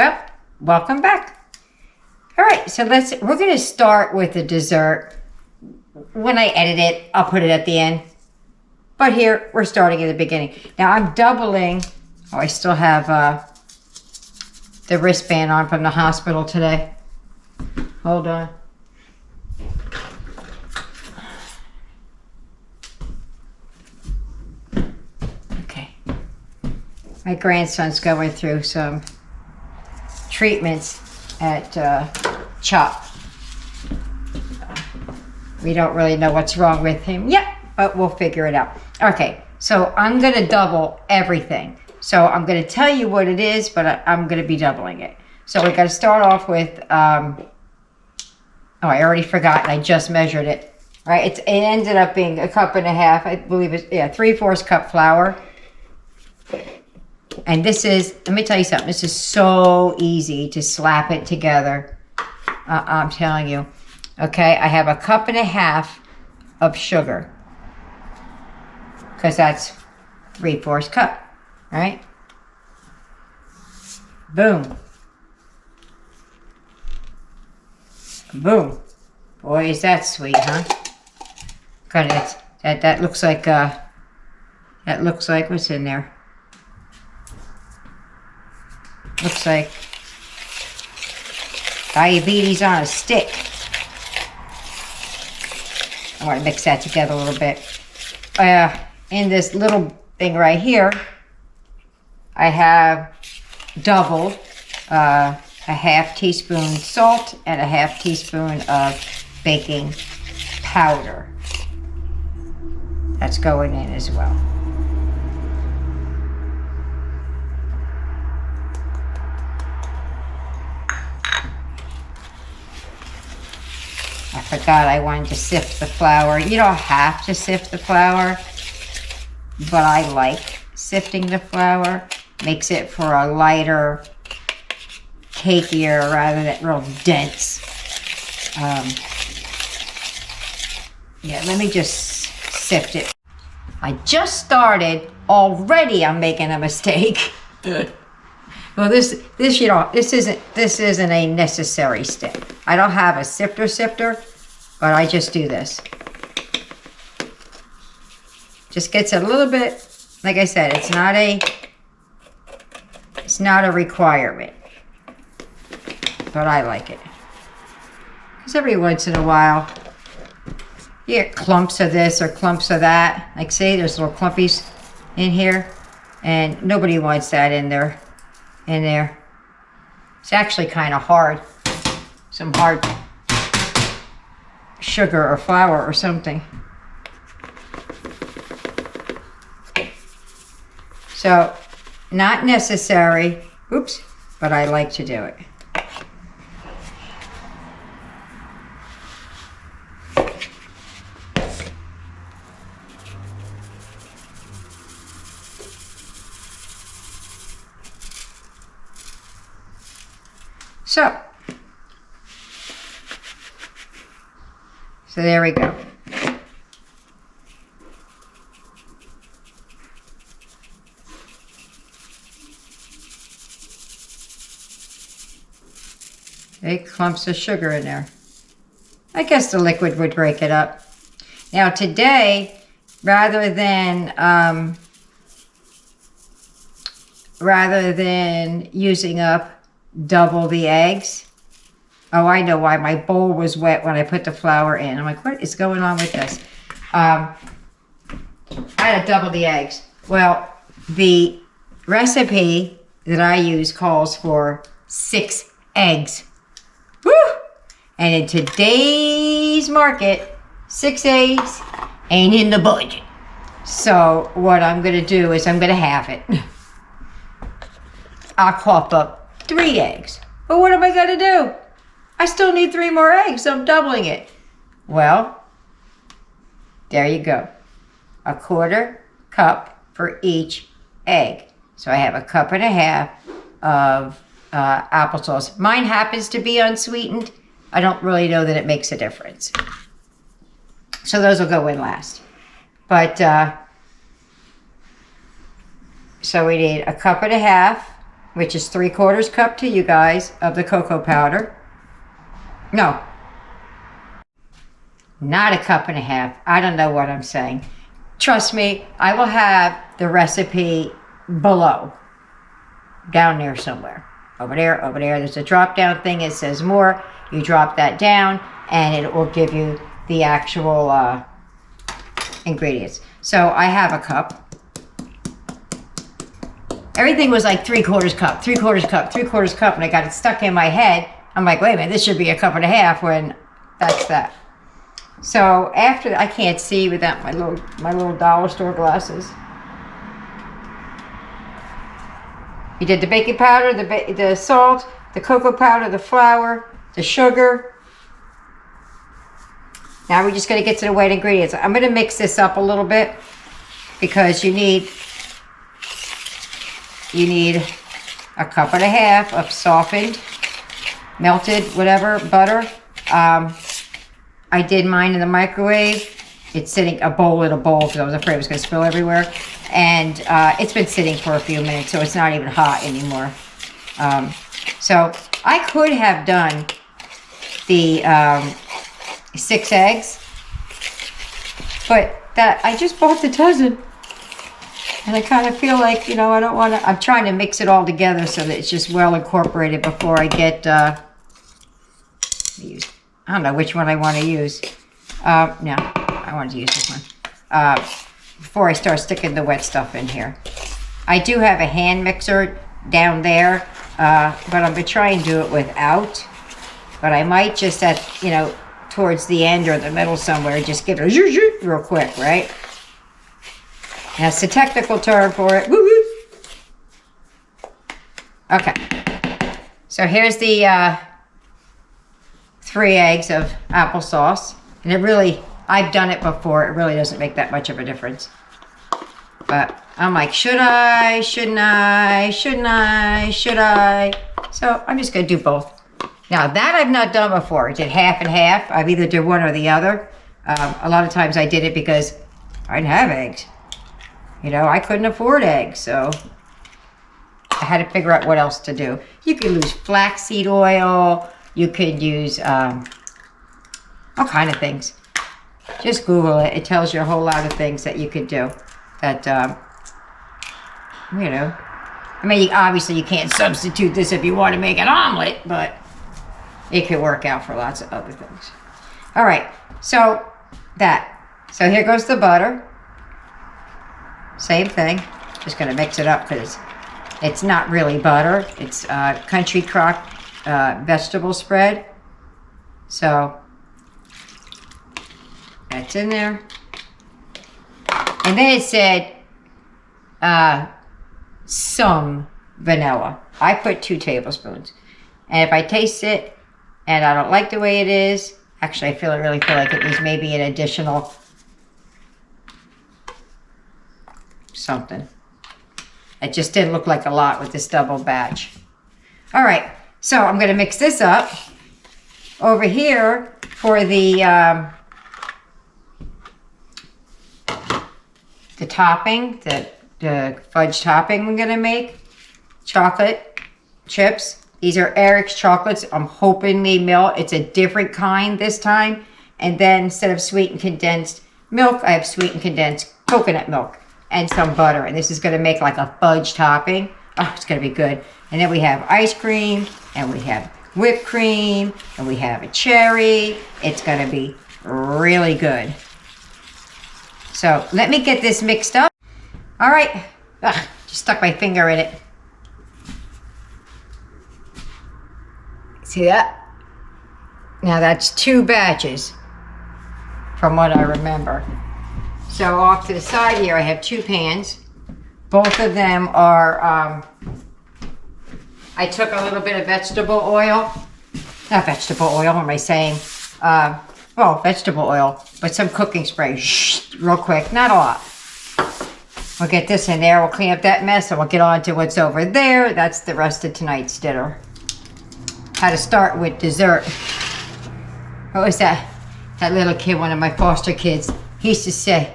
Well, welcome back. All right, so we're going to start with the dessert. When I edit it, I'll put it at the end. But here, we're starting at the beginning. Now, I'm doubling. Oh, I still have the wristband on from the hospital today. Hold on. Okay. My grandson's going through some treatments at CHOP. We don't really know what's wrong with him yet, but we'll figure it out. Okay, so I'm going to double everything. So I'm going to tell you what it is, but I'm going to be doubling it. So we're going to start off with, oh, I already forgot, I just measured it. Right, it ended up being a cup and a half. I believe it's, yeah, 3/4 cup flour. And this is, let me tell you something, this is so easy to slap it together. I'm telling you. Okay, I have a cup and a half of sugar. Because that's 3/4 cup, right? Boom. Boom. Boy, is that sweet, huh? God, that looks like, what's in there? Looks like diabetes on a stick. I want to mix that together a little bit. In this little thing right here, I have doubled a half teaspoon salt and a half teaspoon of baking powder. That's going in as well. I forgot I wanted to sift the flour. You don't have to sift the flour, but I like sifting the flour. Makes it for a lighter, cakier, rather than real dense. Yeah, let me just sift it. I just started. Already I'm making a mistake. Well, this isn't a necessary step. I don't have a sifter, but I just do this. Just gets a little bit, like I said, it's not a requirement, but I like it. Because every once in a while, you get clumps of this or clumps of that. Like say there's little clumpies in here, and nobody wants that in there. It's actually kind of hard. Some hard sugar or flour or something. So, not necessary, oops, but I like to do it. So there we go. Big clumps of sugar in there. I guess the liquid would break it up. Now today, rather than using up double the eggs. Oh, I know why. My bowl was wet when I put the flour in. I'm like, what is going on with this? I had to double the eggs. Well, the recipe that I use calls for 6 eggs. Woo! And in today's market, 6 eggs ain't in the budget. So what I'm going to do is I'm going to halve it. I'll cough up 3 eggs. But what am I going to do? I still need 3 more eggs, so I'm doubling it. Well, there you go. 1/4 cup for each egg. So I have 1.5 cups of applesauce. Mine happens to be unsweetened. I don't really know that it makes a difference. So those will go in last. But, so we need 1.5 cups which is 3/4 cup to you guys of the cocoa powder. No, not 1.5 cups. I don't know what I'm saying. Trust me, I will have the recipe below, down there somewhere. Over there, over there. There's a drop down thing. It says more. You drop that down and it will give you the actual ingredients. So I have a cup. Everything was like 3/4 cup, 3/4 cup, 3/4 cup, and I got it stuck in my head. I'm like, wait a minute, this should be 1.5 cups when that's that. So after, I can't see without my little dollar store glasses. You did the baking powder, the salt, the cocoa powder, the flour, the sugar. Now we're just going to get to the wet ingredients. I'm going to mix this up a little bit because you need 1.5 cups of softened, melted, whatever, butter. I did mine in the microwave. It's sitting a bowl in a bowl because I was afraid it was going to spill everywhere. And it's been sitting for a few minutes, so it's not even hot anymore. So I could have done the 6 eggs, but I just bought the dozen. And I kind of feel like, you know, I don't want to, I'm trying to mix it all together so that it's just well incorporated before I get, I don't know which one I want to use. No, I wanted to use this one. Before I start sticking the wet stuff in here. I do have a hand mixer down there, but I'm going to try and do it without. But I might just towards the end or the middle somewhere, just give it a zhuzh real quick, right? That's the technical term for it. Woo-woo. Okay. So here's the 3 eggs of applesauce. And it really, I've done it before. It really doesn't make that much of a difference. But I'm like, should I? Shouldn't I? Shouldn't I? Should I? So I'm just going to do both. Now that I've not done before. I did half and half. I've either did one or the other. A lot of times I did it because I didn't have eggs. You know, I couldn't afford eggs, so I had to figure out what else to do. You could use flaxseed oil. You could use all kind of things. Just Google it. It tells you a whole lot of things that you could do. That, you know, I mean, obviously you can't substitute this if you want to make an omelet, but it could work out for lots of other things. All right, so So here goes the butter. Same thing. Just going to mix it up because it's not really butter. It's Country Crock vegetable spread. So that's in there. And then it said some vanilla. I put 2 tablespoons. And if I taste it and I don't like the way it is, actually I really feel like it needs maybe an additional something. It just didn't look like a lot with this double batch. All right, so I'm going to mix this up. Over here for the topping, the fudge topping I'm going to make. Chocolate chips. These are Eric's chocolates. I'm hoping they melt. It's a different kind this time. And then instead of sweetened condensed milk, I have sweetened condensed coconut milk and some butter. And this is going to make like a fudge topping. Oh, it's going to be good. And then we have ice cream, and we have whipped cream, and we have a cherry. It's going to be really good. So let me get this mixed up. All right. Ugh, just stuck my finger in it. See that? Now that's 2 batches from what I remember. So off to the side here I have 2 pans. Both of them are, I took a little bit of vegetable oil. Not vegetable oil, what am I saying? Well, vegetable oil, but some cooking spray. Shh, real quick, not a lot. We'll get this in there, we'll clean up that mess, and we'll get on to what's over there. That's the rest of tonight's dinner. How to start with dessert. What was that? That little kid, one of my foster kids, he used to say,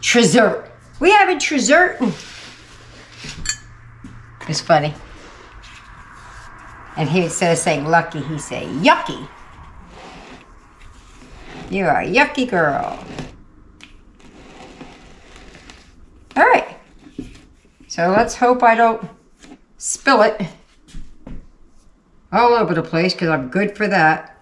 "Tressert. We having tressert." It's funny. And he, instead of saying lucky, he say yucky. You are a yucky girl. All right. So let's hope I don't spill it all over the place, because I'm good for that.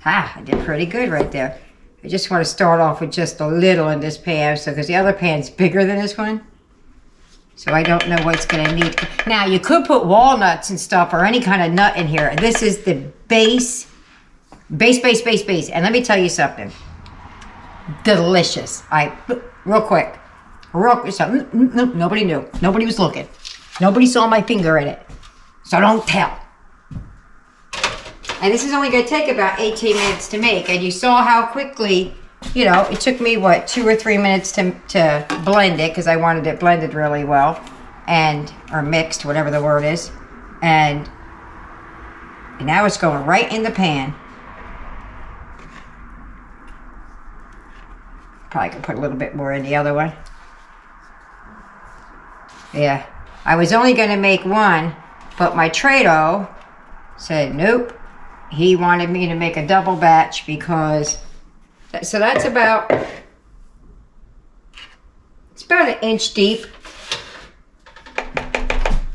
I did pretty good right there. I just want to start off with just a little in this pan, so because the other pan's bigger than this one. So I don't know what's going to need. Now, you could put walnuts and stuff or any kind of nut in here. This is the base. And let me tell you something. Delicious. Real quick. Nobody knew. Nobody was looking. Nobody saw my finger in it. So don't tell. And this is only going to take about 18 minutes to make. And you saw how quickly, you know, it took me, what, 2 or 3 minutes to blend it, because I wanted it blended really well. Or mixed, whatever the word is. And now it's going right in the pan. Probably could put a little bit more in the other one. Yeah. I was only going to make one, but my Trado said nope. He wanted me to make a double batch because, so that's about, it's about 1 inch deep.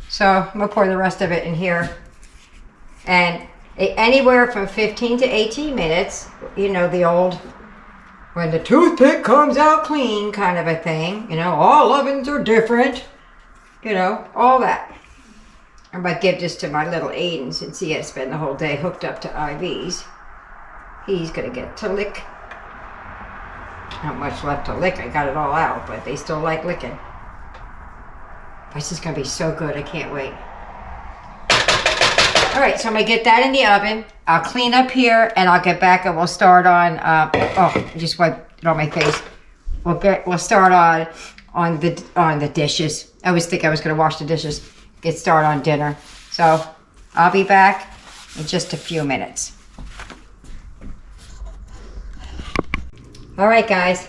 So I'm gonna pour the rest of it in here. And anywhere from 15 to 18 minutes, you know, the old, when the toothpick comes out clean kind of a thing, you know, all ovens are different, you know, all that. I might give this to my little Aiden, since he had to spend the whole day hooked up to IVs. He's gonna get to lick. Not much left to lick. I got it all out, but they still like licking. This is gonna be so good. I can't wait. All right, so I'm gonna get that in the oven. I'll clean up here, and I'll get back, and we'll start on. I just wiped it on my face. We'll start on the dishes. I always think I was gonna wash the dishes. Get started on dinner. So I'll be back in just a few minutes. All right, guys.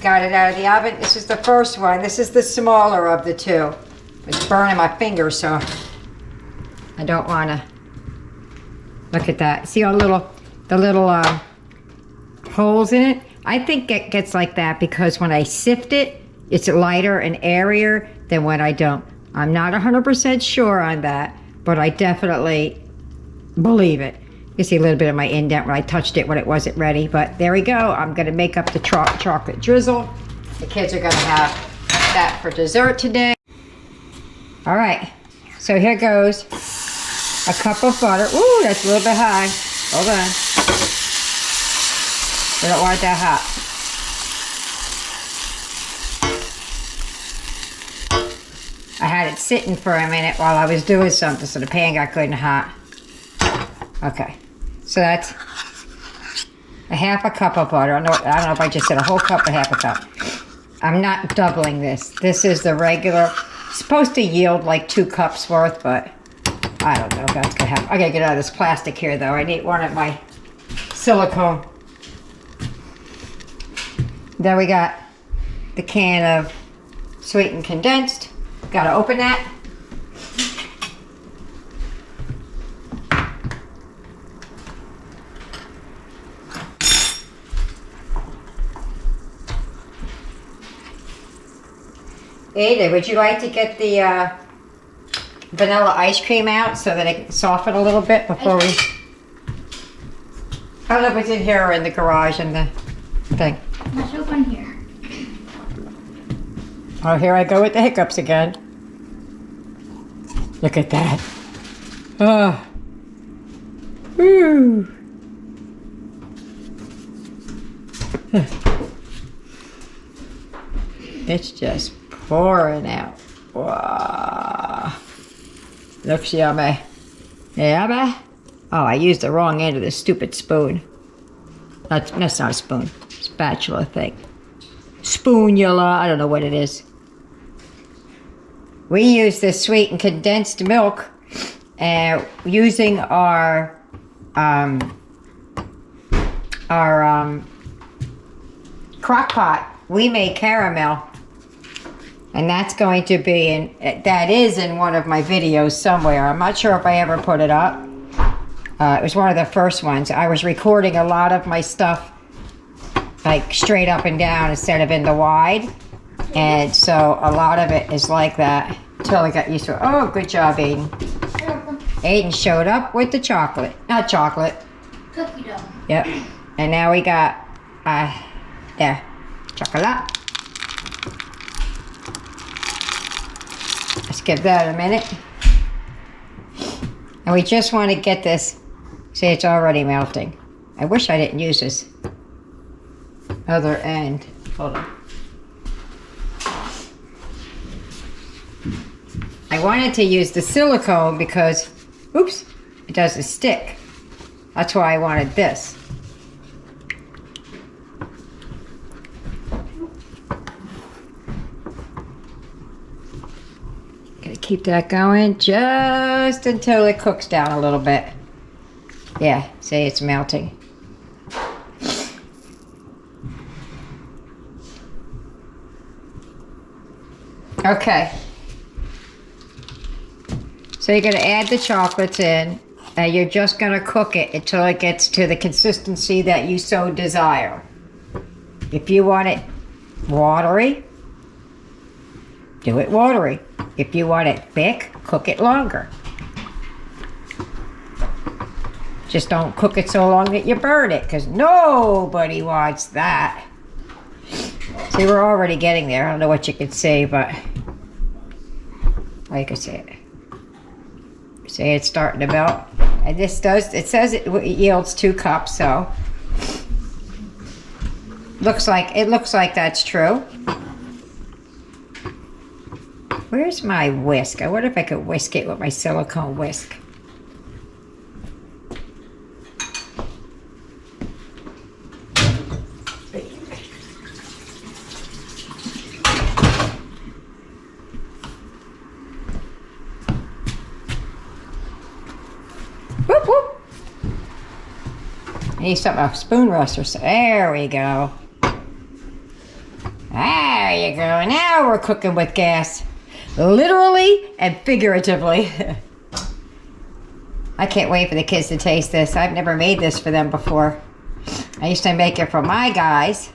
Got it out of the oven. This is the first one. This is the smaller of the two. It's burning my fingers, so I don't want to. Look at that. See all the little holes in it? I think it gets like that because when I sift it, it's lighter and airier than when I don't. I'm not 100% sure on that, but I definitely believe it. You see a little bit of my indent when I touched it when it wasn't ready, but there we go. I'm going to make up the chocolate drizzle. The kids are going to have that for dessert today. All right, so here goes a cup of butter. Ooh, that's a little bit high. Hold on. We don't want it that hot. I had it sitting for a minute while I was doing something, so the pan got good and hot. Okay, so that's a half a cup of butter. I don't know if I just said a whole cup or half a cup. I'm not doubling this. This is the regular. It's supposed to yield like 2 cups worth, but I don't know if that's gonna happen. I gotta get out of this plastic here, though. I need one of my silicone. Then we got the can of sweetened condensed. Gotta open that. Ada, would you like to get the vanilla ice cream out so that it can soften a little bit before we... I don't know if it's in here or in the garage in the thing. Let's open here. Oh, here I go with the hiccups again. Look at that. Oh. Woo. It's just pouring out. Wow. Looks yummy. Yummy. Oh, I used the wrong end of the stupid spoon. That's not a spoon. Spatula thing. Spoonula. I don't know what it is. We use this sweetened condensed milk using our crock pot. We made caramel. And that's going to be that is in one of my videos somewhere. I'm not sure if I ever put it up. It was one of the first ones. I was recording a lot of my stuff like straight up and down instead of in the wide. And so a lot of it is like that until I got used to it. Oh, good job, Aiden. Aiden showed up with the chocolate. Not chocolate. Cookie dough. Yep. And now we got, there, chocolate. Let's give that a minute. And we just want to get this, see it's already melting. I wish I didn't use this other end. Hold on. I wanted to use the silicone because, oops, it doesn't stick. That's why I wanted this. Gotta keep that going just until it cooks down a little bit. Yeah, see it's melting. Okay. So you're going to add the chocolates in, and you're just going to cook it until it gets to the consistency that you so desire. If you want it watery, do it watery. If you want it thick, cook it longer. Just don't cook it so long that you burn it, because nobody wants that. See, we're already getting there. I don't know what you can see, but I can see it. See, it's starting to melt. And this does, it says it yields 2 cups, so it looks like that's true. Where's my whisk? I wonder if I could whisk it with my silicone whisk. Whoop, whoop. I need something, a spoon rest or so. There we go. There you go. Now we're cooking with gas. Literally and figuratively. I can't wait for the kids to taste this. I've never made this for them before. I used to make it for my guys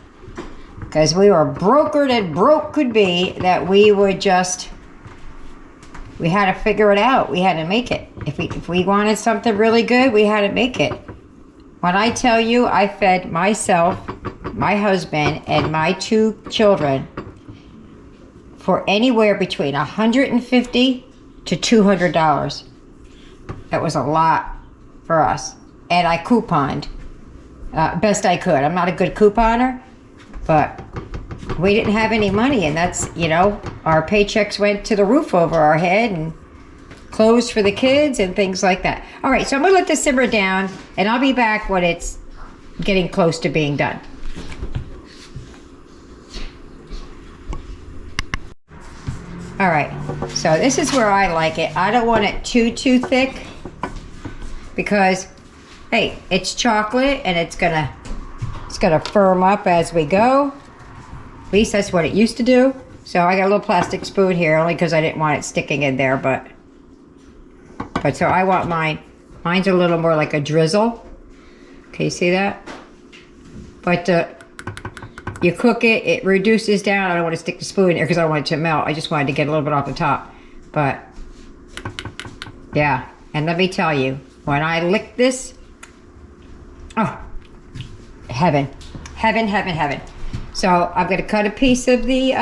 because we were brokered and broke could be that we would just, we had to figure it out. We had to make it. If we wanted something really good, we had to make it. When I tell you I fed myself, my husband, and my 2 children for anywhere between $150 to $200. That was a lot for us. And I couponed best I could. I'm not a good couponer, but we didn't have any money, and that's, you know, our paychecks went to the roof over our head, and clothes for the kids and things like that. All right, so I'm gonna let this simmer down, and I'll be back when it's getting close to being done. All right, so this is where I like it. I don't want it too thick because, hey, it's chocolate and it's gonna firm up as we go. At least that's what it used to do. So I got a little plastic spoon here only because I didn't want it sticking in there, but so I want mine's a little more like a drizzle. Okay, see that? But you cook it, it reduces down. I don't want to stick the spoon in there because I don't want it to melt. I just wanted to get a little bit off the top. But yeah, and let me tell you, when I lick this, oh, heaven, heaven, heaven, heaven. So I'm gonna cut a piece of the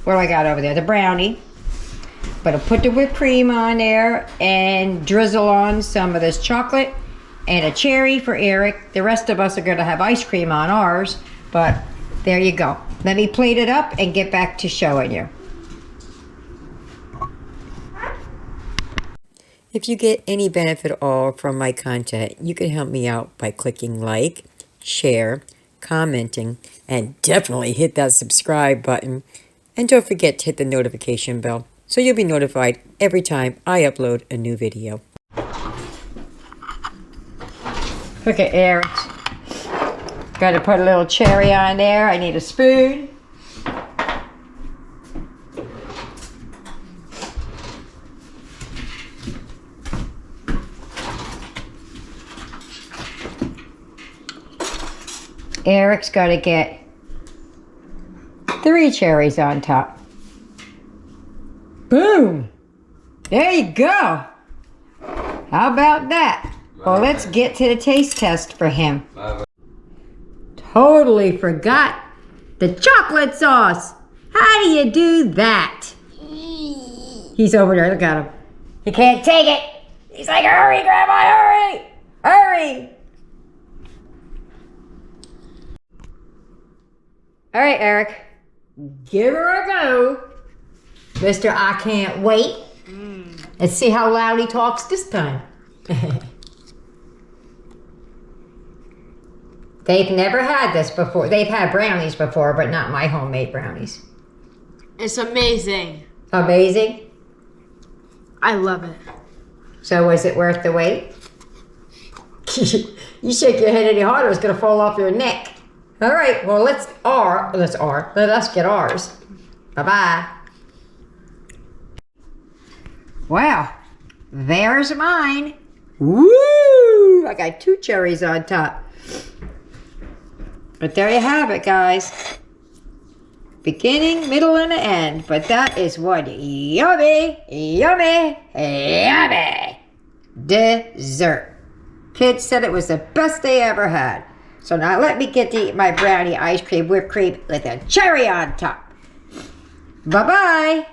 what do I got over there? The brownie. But I'll put the whipped cream on there and drizzle on some of this chocolate and a cherry for Eric. The rest of us are gonna have ice cream on ours, but there you go. Let me plate it up and get back to showing you. If you get any benefit at all from my content, you can help me out by clicking like, share, commenting, and definitely hit that subscribe button. And don't forget to hit the notification bell so you'll be notified every time I upload a new video. Look at Eric. Got to put a little cherry on there. I need a spoon. Eric's got to get 3 cherries on top. Boom! There you go. How about that? Well, let's get to the taste test for him. Totally forgot the chocolate sauce. How do you do that? He's over there. Look at him. He can't take it. He's like, hurry, Grandma, hurry! Hurry! All right, Eric. Give her a go. Mister, I can't wait. Let's see how loud he talks this time. They've never had this before. They've had brownies before, but not my homemade brownies. It's amazing. Amazing? I love it. So was it worth the wait? You shake your head any harder, it's gonna fall off your neck. All right, well let us get ours. Bye-bye. Wow, there's mine. Woo! I got 2 cherries on top. But there you have it, guys. Beginning, middle, and the end. But that is one yummy, yummy, yummy dessert. Kids said it was the best they ever had. So now let me get to eat my brownie ice cream whipped cream with a cherry on top. Bye-bye.